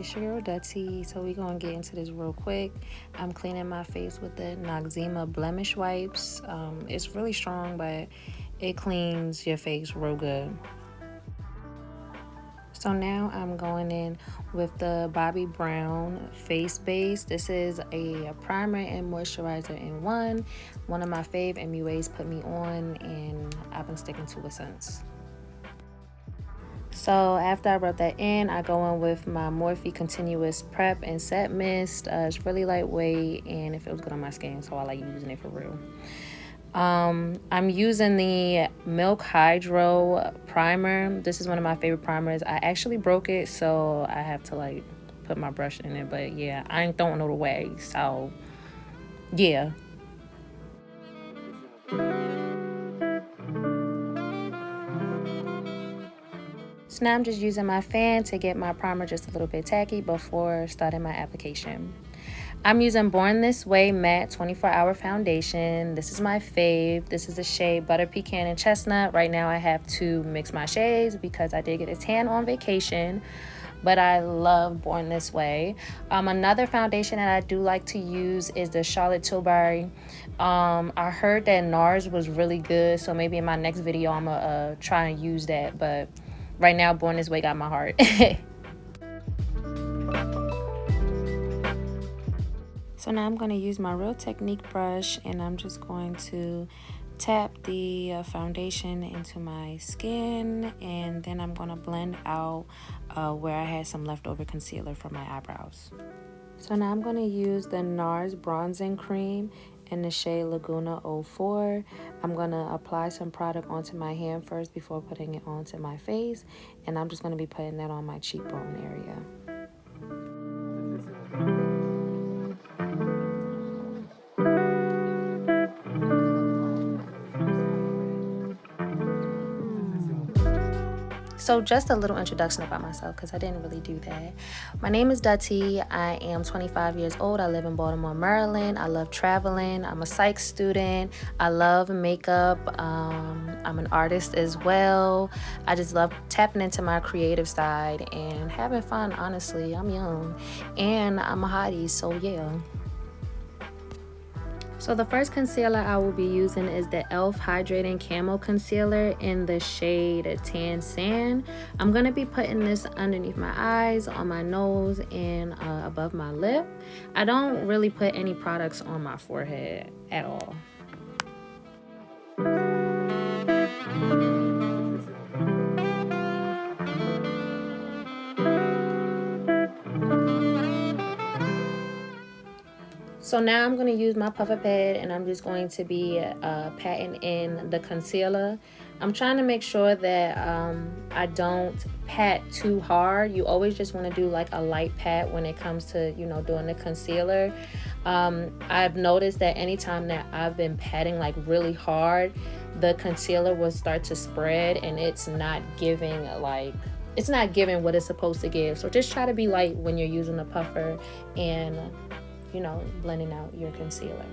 it's your girl Dutty. So we're gonna get into this real quick. I'm cleaning my face with the Noxzema Blemish wipes. It's really strong, but it cleans your face real good. So now I'm going in with the Bobbi Brown face base. This is a primer and moisturizer in one. One of my fave MUAs put me on, and I've been sticking to it since. So after I rub that in, I go in with my Morphe Continuous Prep and Set Mist. It's really lightweight and it feels good on my skin, so I like using it for real. I'm using the Milk Hydro primer. This is one of my favorite primers. I actually broke it, so I have to like put my brush in it, but yeah, I ain't throwing it away, so yeah. So now I'm just using my fan to get my primer just a little bit tacky before starting my application. I'm using Born This Way Matte 24-Hour Foundation. This is my fave. This is the shade Butter Pecan and Chestnut. Right now I have to mix my shades because I did get a tan on vacation, but I love Born This Way. Another foundation that I do like to use is the Charlotte Tilbury. I heard that NARS was really good, so maybe in my next video I'm gonna try and use that, but right now Born This Way got my heart. So now I'm going to use my Real Technique brush, and I'm just going to tap the foundation into my skin, and then I'm going to blend out where I had some leftover concealer from my eyebrows. So now I'm going to use the NARS Bronzing Cream in the shade Laguna 04. I'm going to apply some product onto my hand first before putting it onto my face, and I'm just going to be putting that on my cheekbone area. So just a little introduction about myself, because I didn't really do that. My name is Dutty. I am 25 years old. I live in Baltimore, Maryland. I love traveling. I'm a psych student. I love makeup. I'm an artist as well. I just love tapping into my creative side and having fun, honestly. I'm young and I'm a hottie, so yeah. So the first concealer I will be using is the E.L.F. Hydrating Camo Concealer in the shade Tan Sand. I'm going to be putting this underneath my eyes, on my nose, and above my lip. I don't really put any products on my forehead at all. So now I'm going to use my puffer pad, and I'm just going to be patting in the concealer. I'm trying to make sure that I don't pat too hard. You always just want to do like a light pat when it comes to, you know, doing the concealer. I've noticed that anytime that I've been patting like really hard, the concealer will start to spread, and it's not giving what it's supposed to give. So just try to be light when you're using the puffer and, you know, blending out your concealer.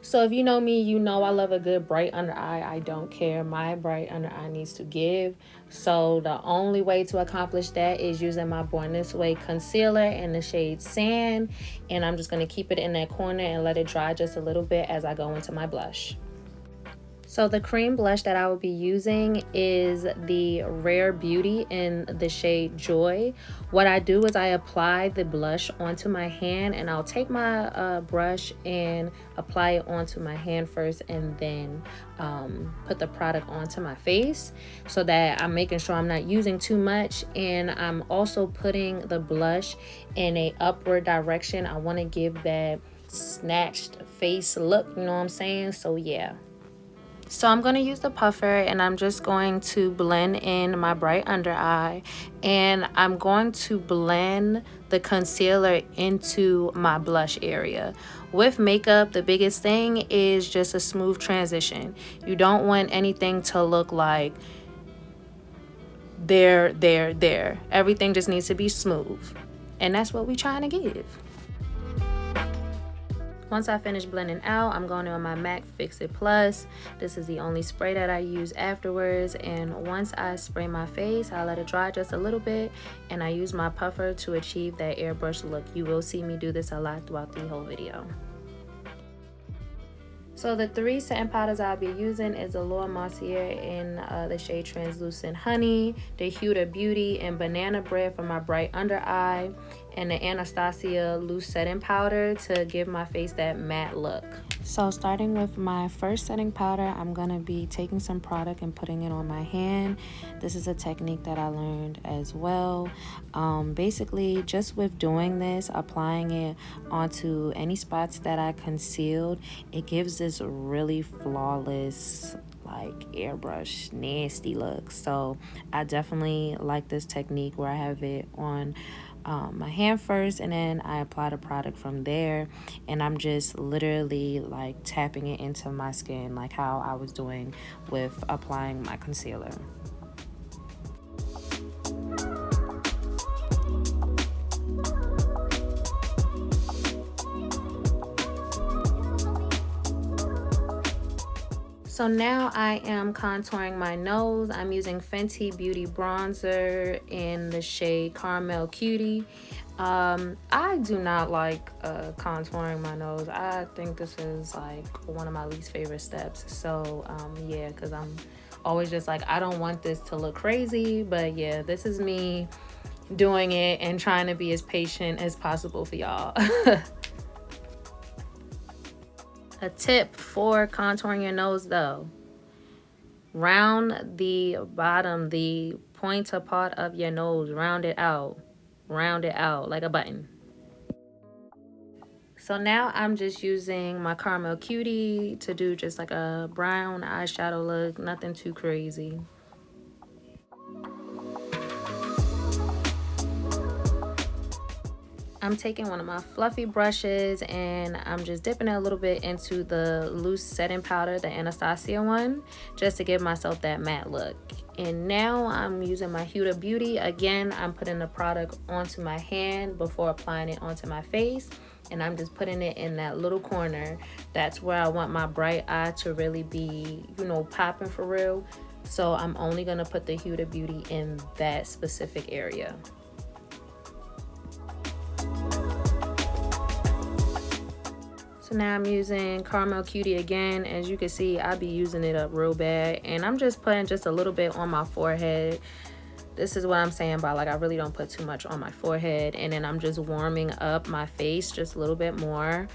So if you know me, you know I love a good bright under eye. I don't care. My bright under eye needs to give. So the only way to accomplish that is using my Born This Way concealer in the shade Sand. And I'm just going to keep it in that corner and let it dry just a little bit as I go into my blush. So the cream blush that I will be using is the Rare Beauty in the shade Joy. What I do is I apply the blush onto my hand, and I'll take my brush and apply it onto my hand first, and then put the product onto my face, so that I'm making sure I'm not using too much. And I'm also putting the blush in a upward direction. I want to give that snatched face look, you know what I'm saying? So yeah. So I'm going to use the puffer, and I'm just going to blend in my bright under eye, and I'm going to blend the concealer into my blush area. With makeup, the biggest thing is just a smooth transition. You don't want anything to look like there. Everything just needs to be smooth, and that's what we're trying to give. Once I finish blending out, I'm going on my MAC Fix It Plus. This is the only spray that I use afterwards. And once I spray my face, I let it dry just a little bit. And I use my puffer to achieve that airbrush look. You will see me do this a lot throughout the whole video. So the 3 setting powders I'll be using is the Mercier in the shade Translucent Honey, the Huda Beauty and Banana Bread for my bright under eye, and the Anastasia loose setting powder to give my face that matte look. So starting with my first setting powder, I'm going to be taking some product and putting it on my hand. This is a technique that I learned as well. Basically, just with doing this, applying it onto any spots that I concealed, it gives this really flawless, like airbrush nasty look. So I definitely like this technique where I have it on my hand first, and then I apply the product from there, and I'm just literally like tapping it into my skin like how I was doing with applying my concealer. So now I am contouring my nose. I'm using Fenty Beauty Bronzer in the shade Caramel Cutie. I do not like contouring my nose. I think this is like one of my least favorite steps. So yeah, because I'm always just like, I don't want this to look crazy. But yeah, this is me doing it and trying to be as patient as possible for y'all. A tip for contouring your nose though, round the bottom, the pointer part of your nose, round it out like a button. So now I'm just using my Caramel Cutie to do just like a brown eyeshadow look, nothing too crazy. I'm taking one of my fluffy brushes and I'm just dipping it a little bit into the loose setting powder, the Anastasia one, just to give myself that matte look. And now I'm using my Huda Beauty. Again, I'm putting the product onto my hand before applying it onto my face. And I'm just putting it in that little corner. That's where I want my bright eye to really be, you know, popping for real. So I'm only gonna put the Huda Beauty in that specific area. So now I'm using Caramel Cutie again. As you can see, I be using it up real bad, and I'm just putting just a little bit on my forehead. This is what I'm saying about like I really don't put too much on my forehead, and then I'm just warming up my face just a little bit more.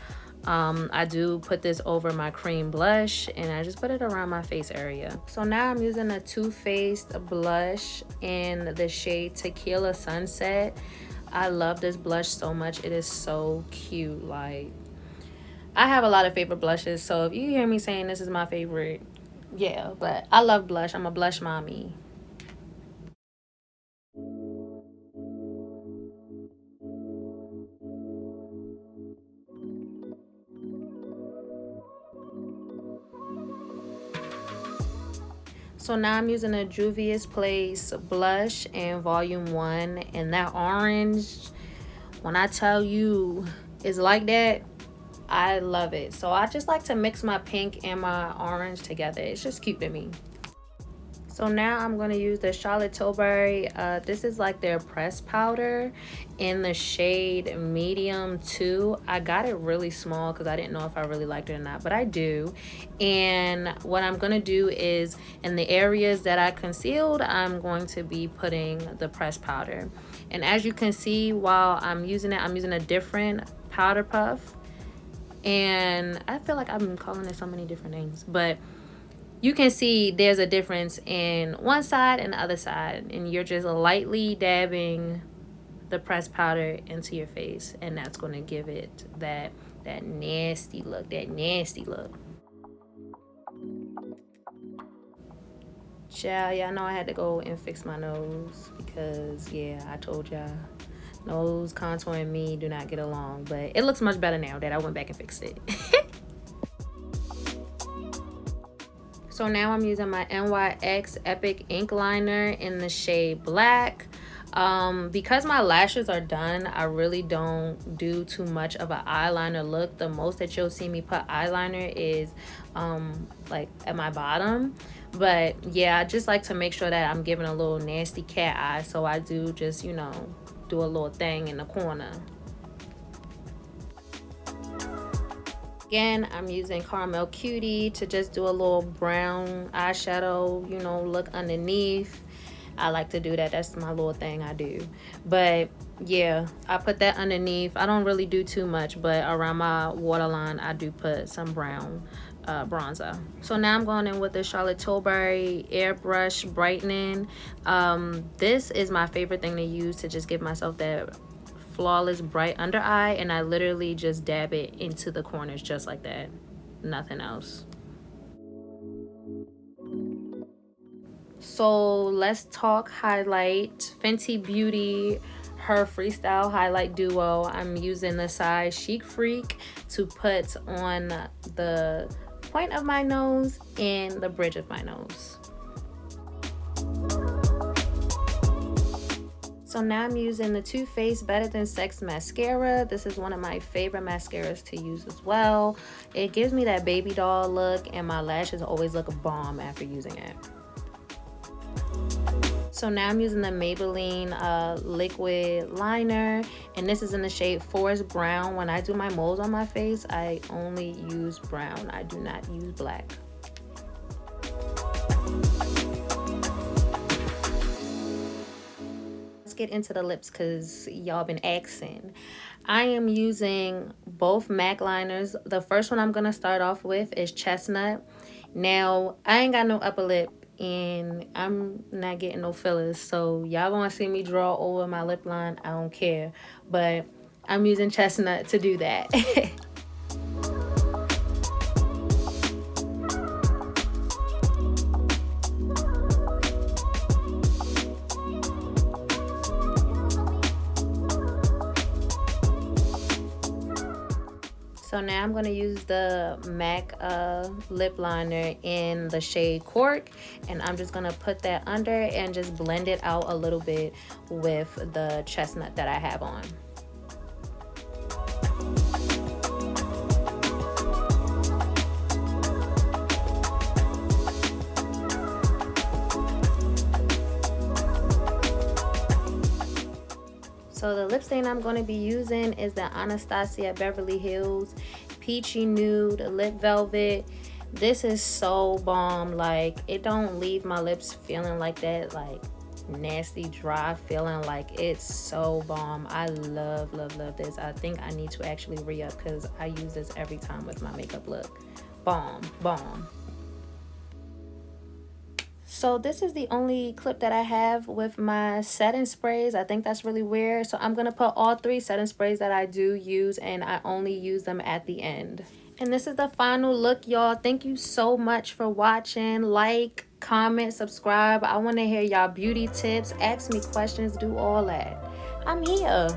I do put this over my cream blush, and I just put it around my face area. So now I'm using a Too Faced blush in the shade Tequila Sunset. I love this blush so much. It is so cute. Like, I have a lot of favorite blushes, so if you hear me saying this is my favorite, yeah, but I love blush. I'm a blush mommy. So now I'm using a Juvia's Place blush in volume 1, and that orange, when I tell you it's like that, I love it. So I just like to mix my pink and my orange together. It's just cute to me. So now I'm going to use the Charlotte Tilbury. This is like their pressed powder in the shade medium 2. I got it really small because I didn't know if I really liked it or not, but I do. And what I'm going to do is in the areas that I concealed, I'm going to be putting the pressed powder. And as you can see, while I'm using it, I'm using a different powder puff. And I feel like I've been calling it so many different names, but you can see there's a difference in one side and the other side, and you're just lightly dabbing the pressed powder into your face, and that's going to give it that that nasty look, that nasty look. Child, y'all know I had to go and fix my nose because, yeah, I told y'all, nose contour and me do not get along. But it looks much better now that I went back and fixed it. So now I'm using my NYX Epic Ink Liner in the shade Black. Because my lashes are done, I really don't do too much of an eyeliner look. The most that you'll see me put eyeliner is like at my bottom. But yeah, I just like to make sure that I'm giving a little nasty cat eye. So I do just, you know, do a little thing in the corner. Again, I'm using Caramel Cutie to just do a little brown eyeshadow, you know, look underneath. I like to do that. That's my little thing I do. But yeah, I put that underneath. I don't really do too much, but around my waterline, I do put some brown bronzer. So now I'm going in with the Charlotte Tilbury Airbrush Brightening. This is my favorite thing to use to just give myself that flawless bright under eye, and I literally just dab it into the corners just like that, nothing else. So let's talk highlight. Fenty Beauty, her Freestyle Highlight Duo. I'm using the size Chic Freak to put on the point of my nose and the bridge of my nose. So now I'm using the Too Faced Better Than Sex mascara. This is one of my favorite mascaras to use as well. It gives me that baby doll look, and my lashes always look a bomb after using it. So now I'm using the Maybelline liquid liner, and this is in the shade Forest Brown. When I do my moles on my face, I only use brown. I do not use black. Get into the lips because y'all been asking. I am using both MAC liners. The first one I'm gonna start off with is Chestnut. Now I ain't got no upper lip and I'm not getting no fillers, so y'all gonna see me draw over my lip line. I don't care, but I'm using Chestnut to do that. So now I'm going to use the MAC lip liner in the shade Cork, and I'm just going to put that under and just blend it out a little bit with the Chestnut that I have on. So the lip stain I'm going to be using is the Anastasia Beverly Hills Peachy Nude Lip Velvet. This is so bomb. Like, it don't leave my lips feeling like that, like nasty dry feeling. Like, it's so bomb. I love this. I think I need to actually re-up because I use this every time with my makeup look. Bomb. So this is the only clip that I have with my setting sprays. I think that's really weird. So I'm going to put all 3 setting sprays that I do use, and I only use them at the end. And this is the final look, y'all. Thank you so much for watching. Like, comment, subscribe. I want to hear y'all beauty tips. Ask me questions. Do all that. I'm here.